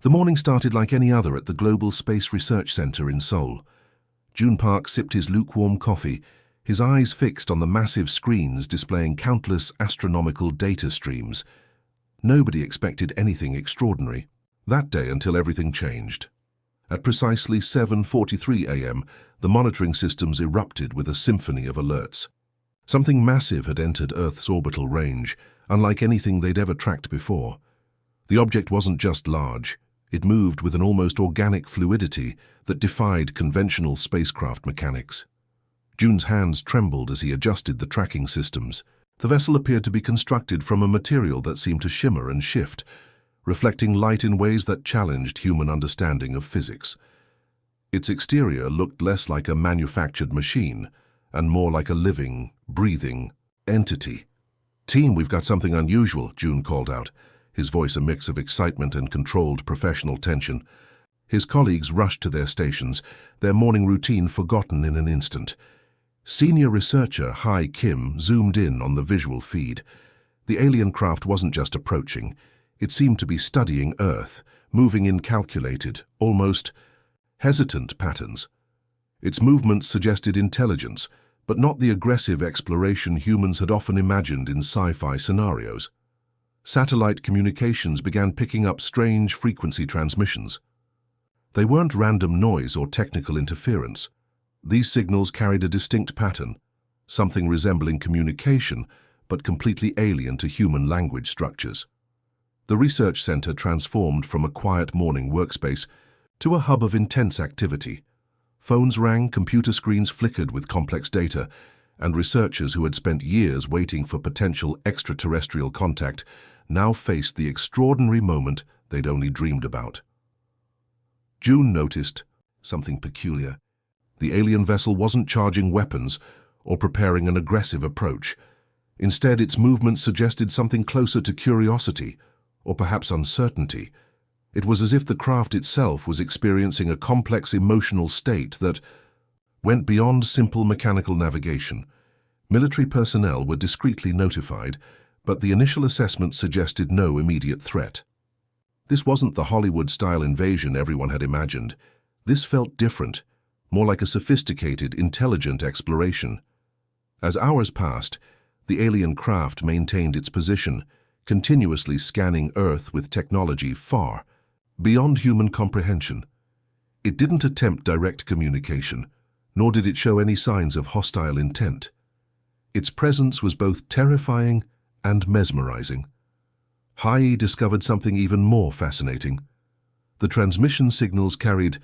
The morning started like any other at the Global Space Research Center in Seoul. June Park sipped his lukewarm coffee, his eyes fixed on the massive screens displaying countless astronomical data streams. Nobody expected anything extraordinary that day until everything changed. At precisely 7:43 a.m., the monitoring systems erupted with a symphony of alerts. Something massive had entered Earth's orbital range, unlike anything they'd ever tracked before. The object wasn't just large. It moved with an almost organic fluidity that defied conventional spacecraft mechanics. June's hands trembled as he adjusted the tracking systems. The vessel appeared to be constructed from a material that seemed to shimmer and shift, reflecting light in ways that challenged human understanding of physics. Its exterior looked less like a manufactured machine and more like a living, breathing entity. "Team, we've got something unusual," June called out, his voice a mix of excitement and controlled professional tension. His colleagues rushed to their stations, their morning routine forgotten in an instant. Senior researcher Hai Kim zoomed in on the visual feed. The alien craft wasn't just approaching. It seemed to be studying Earth, moving in calculated, almost hesitant patterns. Its movements suggested intelligence, but not the aggressive exploration humans had often imagined in sci-fi scenarios. Satellite communications began picking up strange frequency transmissions. They weren't random noise or technical interference. These signals carried a distinct pattern, something resembling communication, but completely alien to human language structures. The research center transformed from a quiet morning workspace to a hub of intense activity. Phones rang, computer screens flickered with complex data, and researchers who had spent years waiting for potential extraterrestrial contact now faced the extraordinary moment they'd only dreamed about. June noticed something peculiar. The alien vessel wasn't charging weapons or preparing an aggressive approach. Instead, its movements suggested something closer to curiosity, or perhaps uncertainty. It was as if the craft itself was experiencing a complex emotional state that went beyond simple mechanical navigation. Military personnel were discreetly notified, but the initial assessment suggested no immediate threat. This wasn't the Hollywood-style invasion everyone had imagined. This felt different, more like a sophisticated, intelligent exploration. As hours passed, the alien craft maintained its position, continuously scanning Earth with technology far beyond human comprehension. It didn't attempt direct communication, nor did it show any signs of hostile intent. Its presence was both terrifying and mesmerizing. Hai discovered something even more fascinating. The transmission signals carried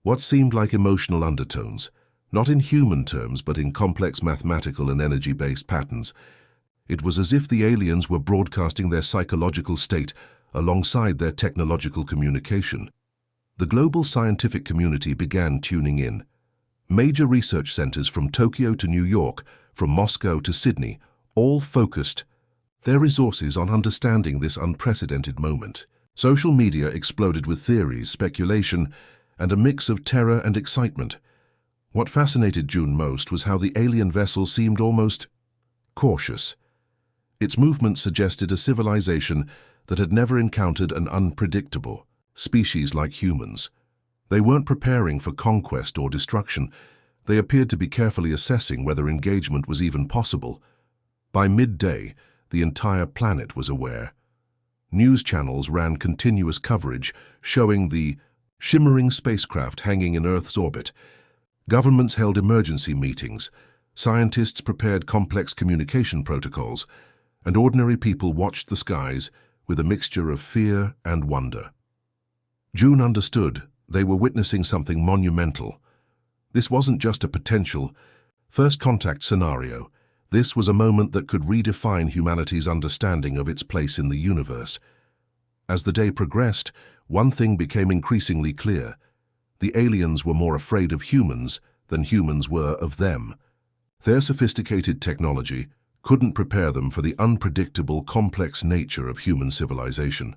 what seemed like emotional undertones, not in human terms but in complex mathematical and energy-based patterns. It was as if the aliens were broadcasting their psychological state alongside their technological communication. The global scientific community began tuning in. Major research centers from Tokyo to New York, from Moscow to Sydney, all focused their resources on understanding this unprecedented moment. Social media exploded with theories, speculation, and a mix of terror and excitement. What fascinated June most was how the alien vessel seemed almost cautious. Its movement suggested a civilization that had never encountered an unpredictable species like humans. They weren't preparing for conquest or destruction. They appeared to be carefully assessing whether engagement was even possible. By midday, the entire planet was aware. News channels ran continuous coverage showing the shimmering spacecraft hanging in Earth's orbit. Governments held emergency meetings. Scientists prepared complex communication protocols, and ordinary people watched the skies with a mixture of fear and wonder. June understood they were witnessing something monumental. This wasn't just a potential first contact scenario. This was a moment that could redefine humanity's understanding of its place in the universe. As the day progressed, one thing became increasingly clear. The aliens were more afraid of humans than humans were of them. Their sophisticated technology couldn't prepare them for the unpredictable, complex nature of human civilization.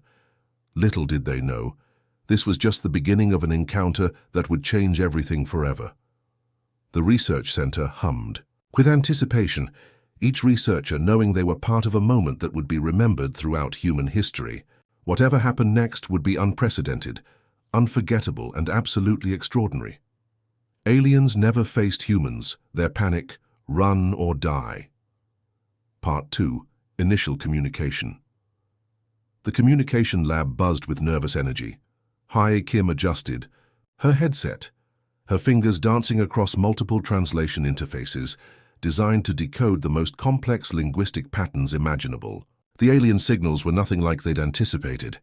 Little did they know, this was just the beginning of an encounter that would change everything forever. The research center hummed with anticipation, each researcher knowing they were part of a moment that would be remembered throughout human history. Whatever happened next would be unprecedented, unforgettable, and absolutely extraordinary. Aliens never faced humans, their panic, run or die. Part 2. Initial communication. The communication lab buzzed with nervous energy. Hai Kim adjusted. Her headset, her fingers dancing across multiple translation interfaces, designed to decode the most complex linguistic patterns imaginable. The alien signals were nothing like they'd anticipated.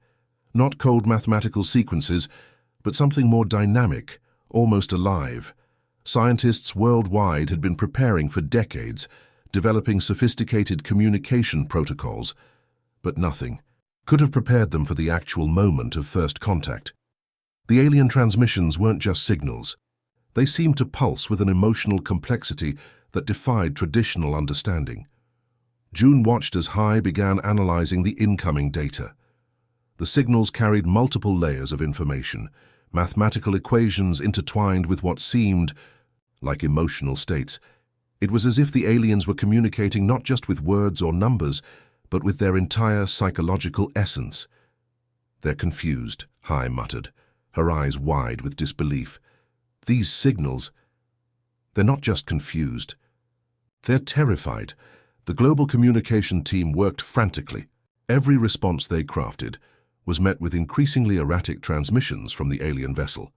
Not cold mathematical sequences, but something more dynamic, almost alive. Scientists worldwide had been preparing for decades, developing sophisticated communication protocols, but nothing could have prepared them for the actual moment of first contact. The alien transmissions weren't just signals. They seemed to pulse with an emotional complexity that defied traditional understanding. June watched as Hai began analyzing the incoming data. The signals carried multiple layers of information, mathematical equations intertwined with what seemed like emotional states. It was as if the aliens were communicating not just with words or numbers, but with their entire psychological essence. "They're confused," Hai muttered, her eyes wide with disbelief. "These signals, they're not just confused. They're terrified." The global communication team worked frantically. Every response they crafted was met with increasingly erratic transmissions from the alien vessel.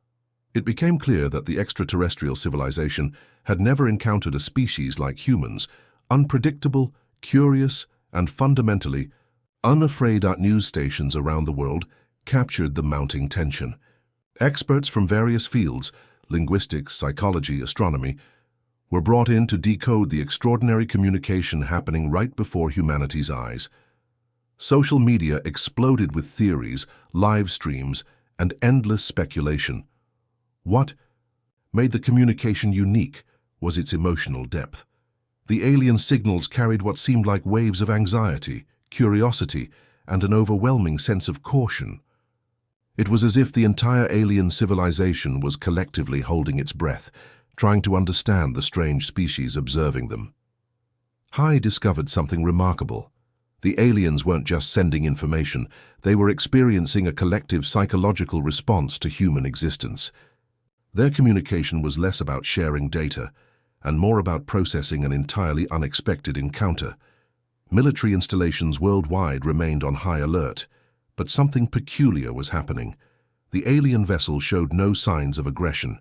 It became clear that the extraterrestrial civilization had never encountered a species like humans, unpredictable, curious, and fundamentally unafraid. News stations around the world captured the mounting tension. Experts from various fields, linguistics, psychology, astronomy, were brought in to decode the extraordinary communication happening right before humanity's eyes. Social media exploded with theories, live streams, and endless speculation. What made the communication unique was its emotional depth. The alien signals carried what seemed like waves of anxiety, curiosity, and an overwhelming sense of caution. It was as if the entire alien civilization was collectively holding its breath, trying to understand the strange species observing them. Hai discovered something remarkable. The aliens weren't just sending information, they were experiencing a collective psychological response to human existence. Their communication was less about sharing data, and more about processing an entirely unexpected encounter. Military installations worldwide remained on high alert, but something peculiar was happening. The alien vessel showed no signs of aggression.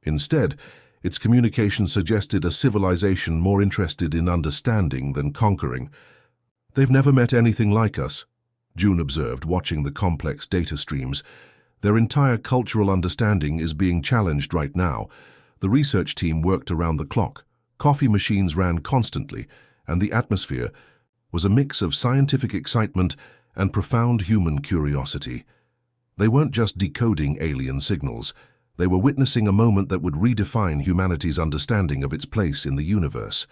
Instead, its communication suggested a civilization more interested in understanding than conquering. "They've never met anything like us," June observed, watching the complex data streams. "Their entire cultural understanding is being challenged right now." The research team worked around the clock. Coffee machines ran constantly, and the atmosphere was a mix of scientific excitement and profound human curiosity. They weren't just decoding alien signals. They were witnessing a moment that would redefine humanity's understanding of its place in the universe.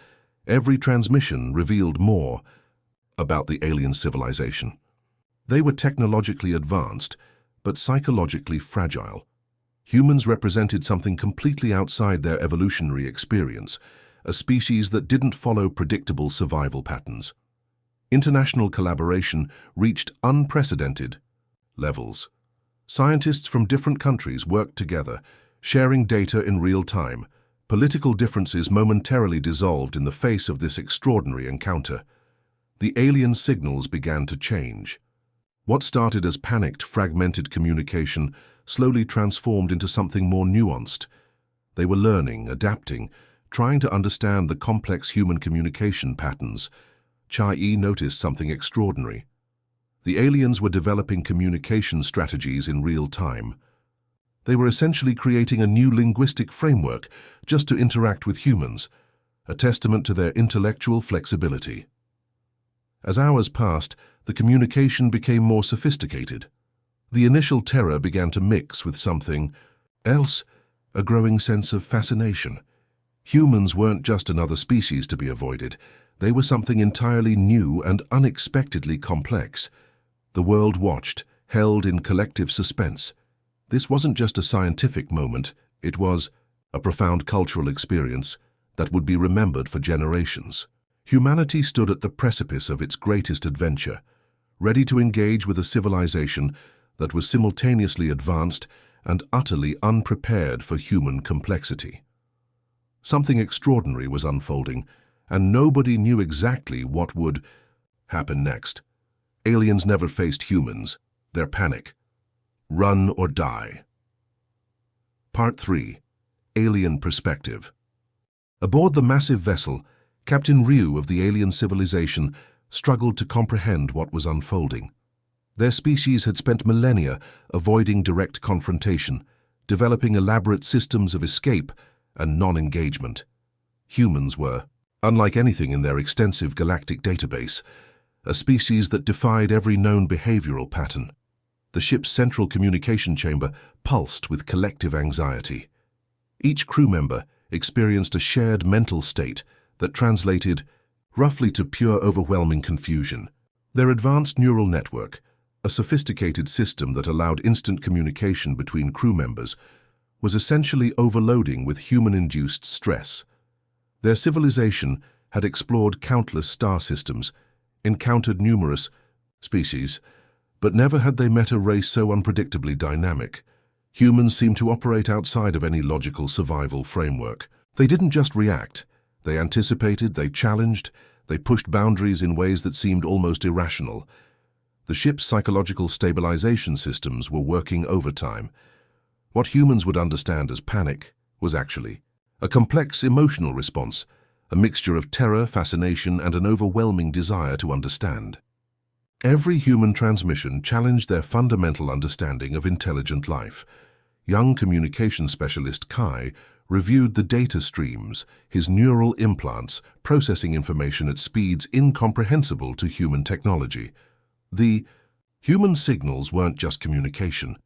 Every transmission revealed more about the alien civilization. They were technologically advanced, but psychologically fragile. Humans represented something completely outside their evolutionary experience, a species that didn't follow predictable survival patterns. International collaboration reached unprecedented levels. Scientists from different countries worked together, sharing data in real time. Political differences momentarily dissolved in the face of this extraordinary encounter. The alien signals began to change. What started as panicked, fragmented communication slowly transformed into something more nuanced. They were learning, adapting, trying to understand the complex human communication patterns. Chai noticed something extraordinary. The aliens were developing communication strategies in real time. They were essentially creating a new linguistic framework just to interact with humans, a testament to their intellectual flexibility. As hours passed, the communication became more sophisticated. The initial terror began to mix with something else, a growing sense of fascination. Humans weren't just another species to be avoided. They were something entirely new and unexpectedly complex. The world watched, held in collective suspense. This wasn't just a scientific moment, it was a profound cultural experience that would be remembered for generations. Humanity stood at the precipice of its greatest adventure, ready to engage with a civilization that was simultaneously advanced and utterly unprepared for human complexity. Something extraordinary was unfolding, and nobody knew exactly what would happen next. Aliens never faced humans. Their panic. Run or die. Part 3. Alien Perspective. Aboard the massive vessel, Captain Ryu of the alien civilization struggled to comprehend what was unfolding. Their species had spent millennia avoiding direct confrontation, developing elaborate systems of escape and non-engagement. Humans were, unlike anything in their extensive galactic database, a species that defied every known behavioral pattern. The ship's central communication chamber pulsed with collective anxiety. Each crew member experienced a shared mental state that translated roughly to pure overwhelming confusion. Their advanced neural network, a sophisticated system that allowed instant communication between crew members, was essentially overloading with human-induced stress. Their civilization had explored countless star systems, encountered numerous species, but never had they met a race so unpredictably dynamic. Humans seemed to operate outside of any logical survival framework. They didn't just react. They anticipated, they challenged, they pushed boundaries in ways that seemed almost irrational. The ship's psychological stabilization systems were working overtime. What humans would understand as panic was actually a complex emotional response, a mixture of terror, fascination, and an overwhelming desire to understand. Every human transmission challenged their fundamental understanding of intelligent life. Young communication specialist Kai reviewed the data streams, his neural implants processing information at speeds incomprehensible to human technology. The human signals weren't just communication.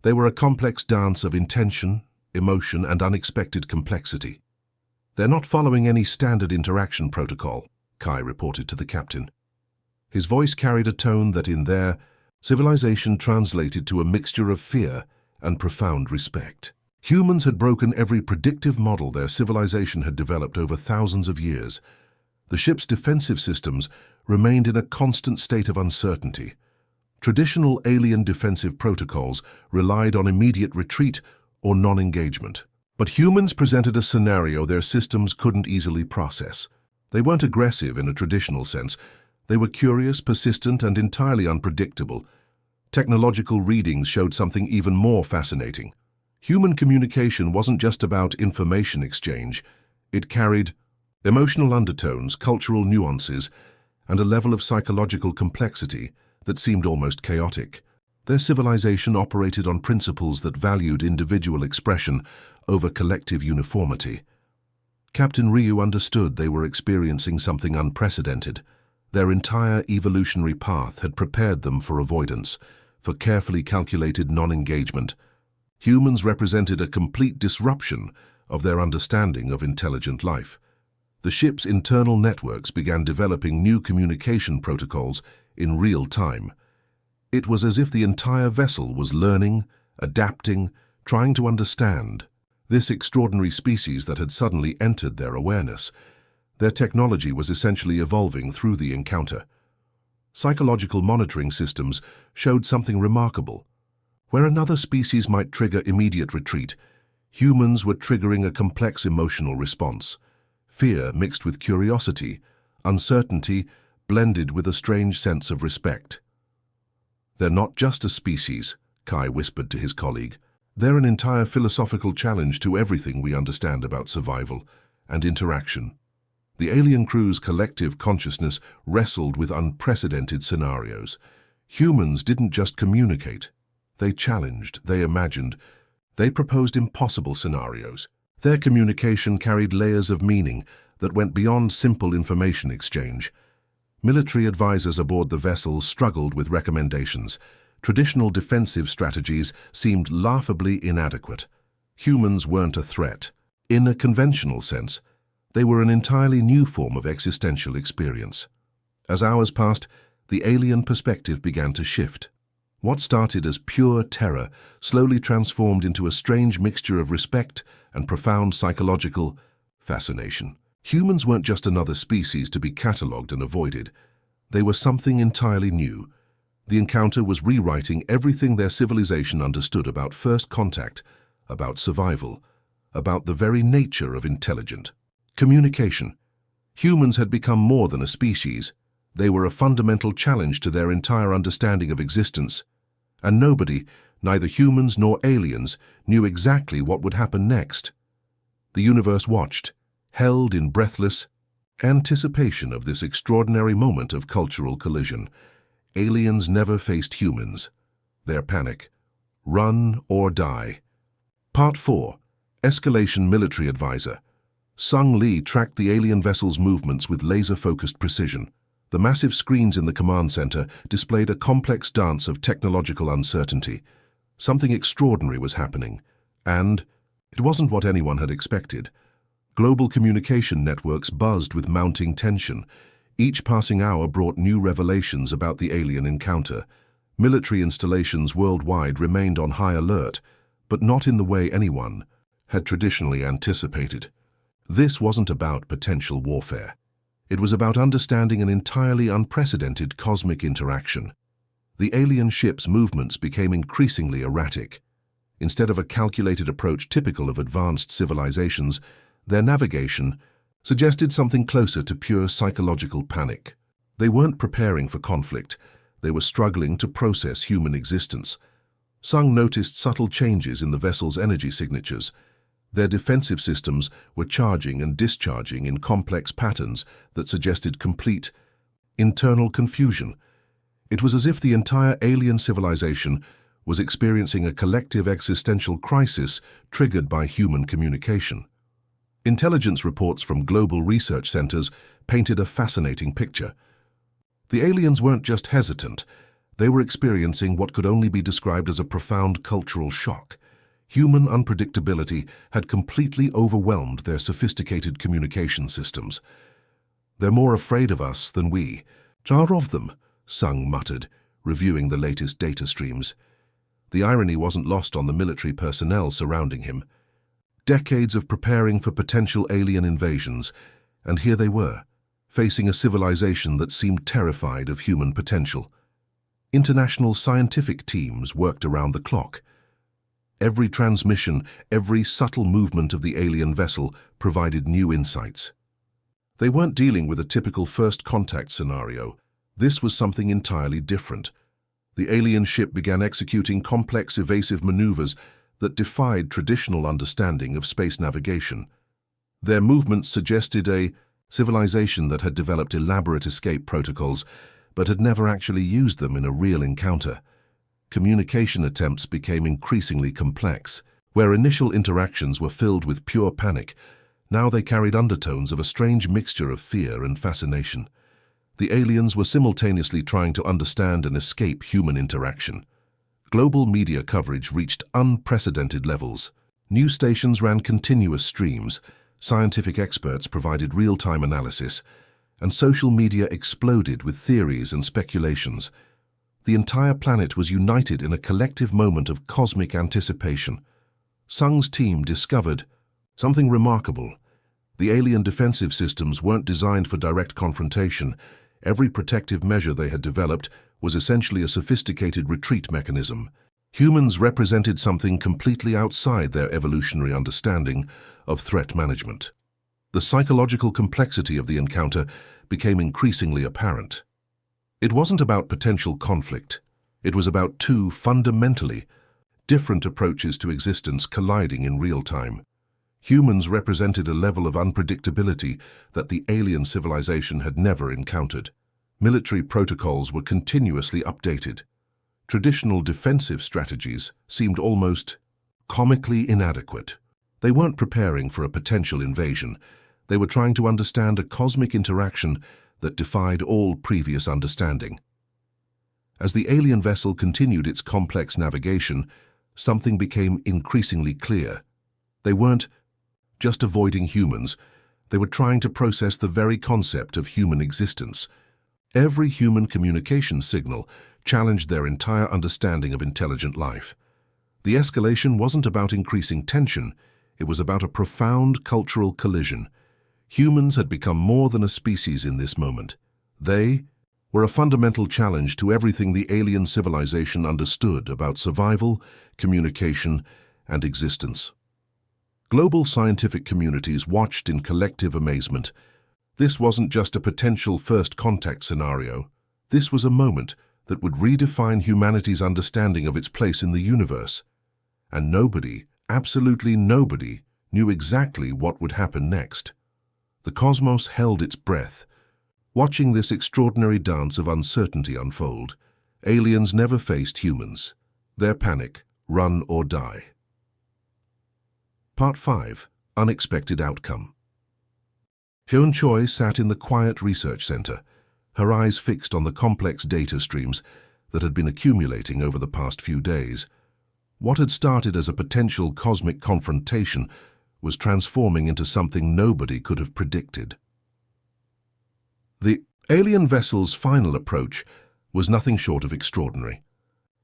They were a complex dance of intention, emotion, and unexpected complexity. "They're not following any standard interaction protocol," Kai reported to the captain. His voice carried a tone that in their civilization translated to a mixture of fear and profound respect. Humans had broken every predictive model their civilization had developed over thousands of years. The ship's defensive systems remained in a constant state of uncertainty. Traditional alien defensive protocols relied on immediate retreat or non-engagement. But humans presented a scenario their systems couldn't easily process. They weren't aggressive in a traditional sense. They were curious, persistent, and entirely unpredictable. Technological readings showed something even more fascinating. Human communication wasn't just about information exchange. It carried emotional undertones, cultural nuances, and a level of psychological complexity that seemed almost chaotic. Their civilization operated on principles that valued individual expression over collective uniformity. Captain Ryu understood they were experiencing something unprecedented. Their entire evolutionary path had prepared them for avoidance, for carefully calculated non-engagement. Humans represented a complete disruption of their understanding of intelligent life. The ship's internal networks began developing new communication protocols in real time. It was as if the entire vessel was learning, adapting, trying to understand this extraordinary species that had suddenly entered their awareness. Their technology was essentially evolving through the encounter. Psychological monitoring systems showed something remarkable. Where another species might trigger immediate retreat, humans were triggering a complex emotional response. Fear mixed with curiosity, uncertainty blended with a strange sense of respect. "They're not just a species," Kai whispered to his colleague. "They're an entire philosophical challenge to everything we understand about survival and interaction." The alien crew's collective consciousness wrestled with unprecedented scenarios. Humans didn't just communicate. They challenged, they imagined, they proposed impossible scenarios. Their communication carried layers of meaning that went beyond simple information exchange. Military advisors aboard the vessel struggled with recommendations. Traditional defensive strategies seemed laughably inadequate. Humans weren't a threat. In a conventional sense, they were an entirely new form of existential experience. As hours passed, the alien perspective began to shift. What started as pure terror slowly transformed into a strange mixture of respect and profound psychological fascination. Humans weren't just another species to be catalogued and avoided. They were something entirely new, The encounter was rewriting everything their civilization understood about first contact, about survival, about the very nature of intelligent communication. Humans had become more than a species. They were a fundamental challenge to their entire understanding of existence. And nobody, neither humans nor aliens, knew exactly what would happen next. The universe watched, held in breathless anticipation of this extraordinary moment of cultural collision. Aliens never faced humans. Their panic. Run or die. Part 4. Escalation Military Advisor. Sung Lee tracked the alien vessel's movements with laser-focused precision. The massive screens in the command center displayed a complex dance of technological uncertainty. Something extraordinary was happening, and it wasn't what anyone had expected. Global communication networks buzzed with mounting tension. Each passing hour brought new revelations about the alien encounter. Military installations worldwide remained on high alert, but not in the way anyone had traditionally anticipated. This wasn't about potential warfare. It was about understanding an entirely unprecedented cosmic interaction. The alien ship's movements became increasingly erratic. Instead of a calculated approach typical of advanced civilizations, their navigation suggested something closer to pure psychological panic. They weren't preparing for conflict. They were struggling to process human existence. Sung noticed subtle changes in the vessel's energy signatures. Their defensive systems were charging and discharging in complex patterns that suggested complete internal confusion. It was as if the entire alien civilization was experiencing a collective existential crisis triggered by human communication. Intelligence reports from global research centers painted a fascinating picture. The aliens weren't just hesitant. They were experiencing what could only be described as a profound cultural shock. Human unpredictability had completely overwhelmed their sophisticated communication systems. "They're more afraid of us than we. Jar of them," Sung muttered, reviewing the latest data streams. The irony wasn't lost on the military personnel surrounding him. Decades of preparing for potential alien invasions, and here they were, facing a civilization that seemed terrified of human potential. International scientific teams worked around the clock. Every transmission, every subtle movement of the alien vessel provided new insights. They weren't dealing with a typical first contact scenario. This was something entirely different. The alien ship began executing complex evasive maneuvers that defied traditional understanding of space navigation. Their movements suggested a civilization that had developed elaborate escape protocols, but had never actually used them in a real encounter. Communication attempts became increasingly complex. Where initial interactions were filled with pure panic, now they carried undertones of a strange mixture of fear and fascination. The aliens were simultaneously trying to understand and escape human interaction. Global media coverage reached unprecedented levels. News stations ran continuous streams, scientific experts provided real-time analysis, and social media exploded with theories and speculations. The entire planet was united in a collective moment of cosmic anticipation. Sung's team discovered something remarkable. The alien defensive systems weren't designed for direct confrontation. Every protective measure they had developed was essentially a sophisticated retreat mechanism. Humans represented something completely outside their evolutionary understanding of threat management. The psychological complexity of the encounter became increasingly apparent. It wasn't about potential conflict. It was about two fundamentally different approaches to existence colliding in real time. Humans represented a level of unpredictability that the alien civilization had never encountered. Military protocols were continuously updated. Traditional defensive strategies seemed almost comically inadequate. They weren't preparing for a potential invasion. They were trying to understand a cosmic interaction that defied all previous understanding. As the alien vessel continued its complex navigation, something became increasingly clear. They weren't just avoiding humans. They were trying to process the very concept of human existence. Every human communication signal challenged their entire understanding of intelligent life. The escalation wasn't about increasing tension. It was about a profound cultural collision. Humans had become more than a species in this moment. They were a fundamental challenge to everything the alien civilization understood about survival, communication, and existence. Global scientific communities watched in collective amazement. This wasn't just a potential first contact scenario. This was a moment that would redefine humanity's understanding of its place in the universe. And nobody, absolutely nobody, knew exactly what would happen next. The cosmos held its breath. Watching this extraordinary dance of uncertainty unfold, aliens never faced humans. Their panic, run or die. Part 5. Unexpected Outcome. Hyun Choi sat in the quiet research center, her eyes fixed on the complex data streams that had been accumulating over the past few days. What had started as a potential cosmic confrontation was transforming into something nobody could have predicted. The alien vessel's final approach was nothing short of extraordinary.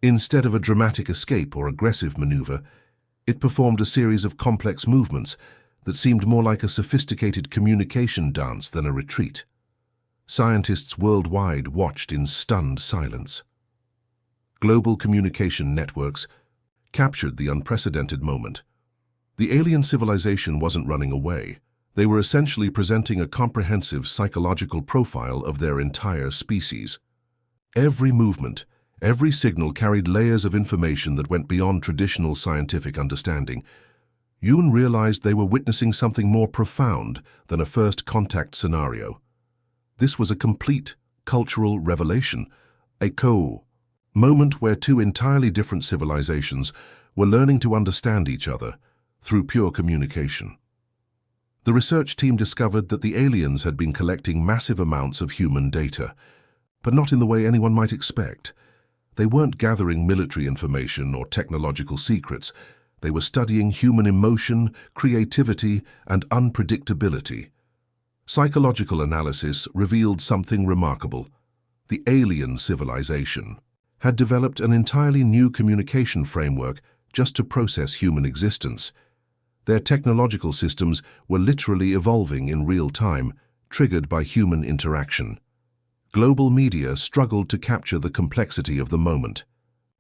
Instead of a dramatic escape or aggressive maneuver, it performed a series of complex movements that seemed more like a sophisticated communication dance than a retreat. Scientists worldwide watched in stunned silence. Global communication networks captured the unprecedented moment. The alien civilization wasn't running away. They were essentially presenting a comprehensive psychological profile of their entire species. Every movement, every signal carried layers of information that went beyond traditional scientific understanding. Yoon realized they were witnessing something more profound than a first contact scenario. This was a complete cultural revelation, a moment where two entirely different civilizations were learning to understand each other through pure communication. The research team discovered that the aliens had been collecting massive amounts of human data, but not in the way anyone might expect. They weren't gathering military information or technological secrets. They were studying human emotion, creativity, and unpredictability. Psychological analysis revealed something remarkable. The alien civilization had developed an entirely new communication framework just to process human existence. Their technological systems were literally evolving in real time, triggered by human interaction. Global media struggled to capture the complexity of the moment.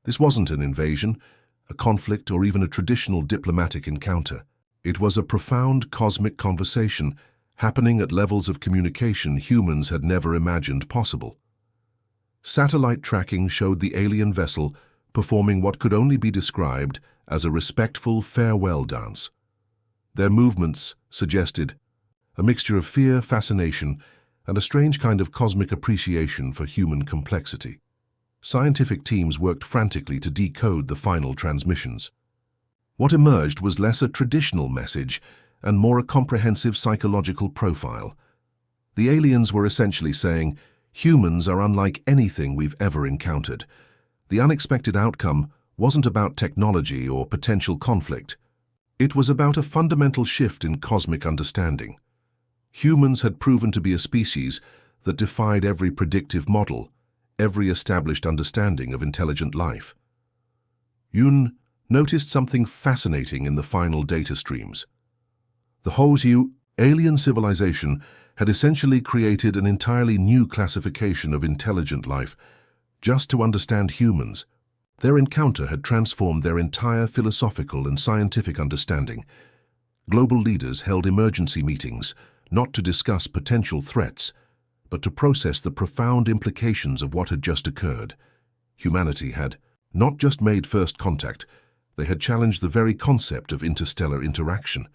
This wasn't an invasion, a conflict, or even a traditional diplomatic encounter. It was a profound cosmic conversation happening at levels of communication humans had never imagined possible. Satellite tracking showed the alien vessel performing what could only be described as a respectful farewell dance. Their movements suggested a mixture of fear, fascination, and a strange kind of cosmic appreciation for human complexity. Scientific teams worked frantically to decode the final transmissions. What emerged was less a traditional message and more a comprehensive psychological profile. The aliens were essentially saying, humans are unlike anything we've ever encountered. The unexpected outcome wasn't about technology or potential conflict. It was about a fundamental shift in cosmic understanding. Humans had proven to be a species that defied every predictive model, every established understanding of intelligent life. Yoon noticed something fascinating in the final data streams. The Hoseyu alien civilization had essentially created an entirely new classification of intelligent life just to understand humans. Their encounter had transformed their entire philosophical and scientific understanding. Global leaders held emergency meetings, not to discuss potential threats, but to process the profound implications of what had just occurred. Humanity had not just made first contact, they had challenged the very concept of interstellar interaction.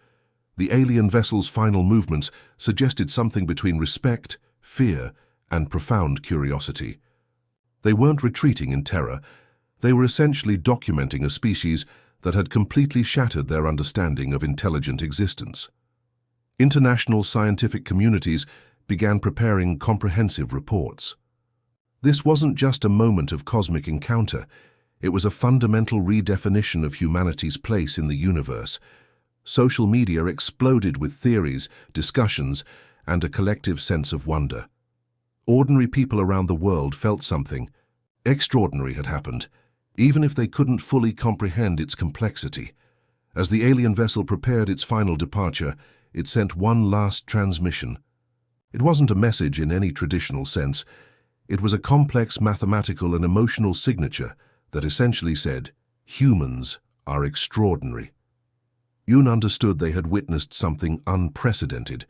The alien vessel's final movements suggested something between respect, fear, and profound curiosity. They weren't retreating in terror. They were essentially documenting a species that had completely shattered their understanding of intelligent existence. International scientific communities began preparing comprehensive reports. This wasn't just a moment of cosmic encounter. It was a fundamental redefinition of humanity's place in the universe. Social media exploded with theories, discussions, and a collective sense of wonder. Ordinary people around the world felt something extraordinary had happened, even if they couldn't fully comprehend its complexity. As the alien vessel prepared its final departure, it sent one last transmission. It wasn't a message in any traditional sense. It was a complex mathematical and emotional signature that essentially said, humans are extraordinary. Yoon understood they had witnessed something unprecedented.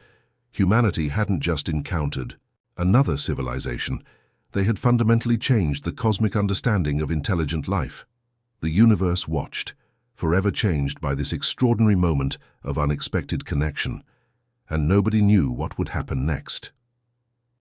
Humanity hadn't just encountered another civilization, they had fundamentally changed the cosmic understanding of intelligent life. The universe watched, forever changed by this extraordinary moment of unexpected connection, and nobody knew what would happen next.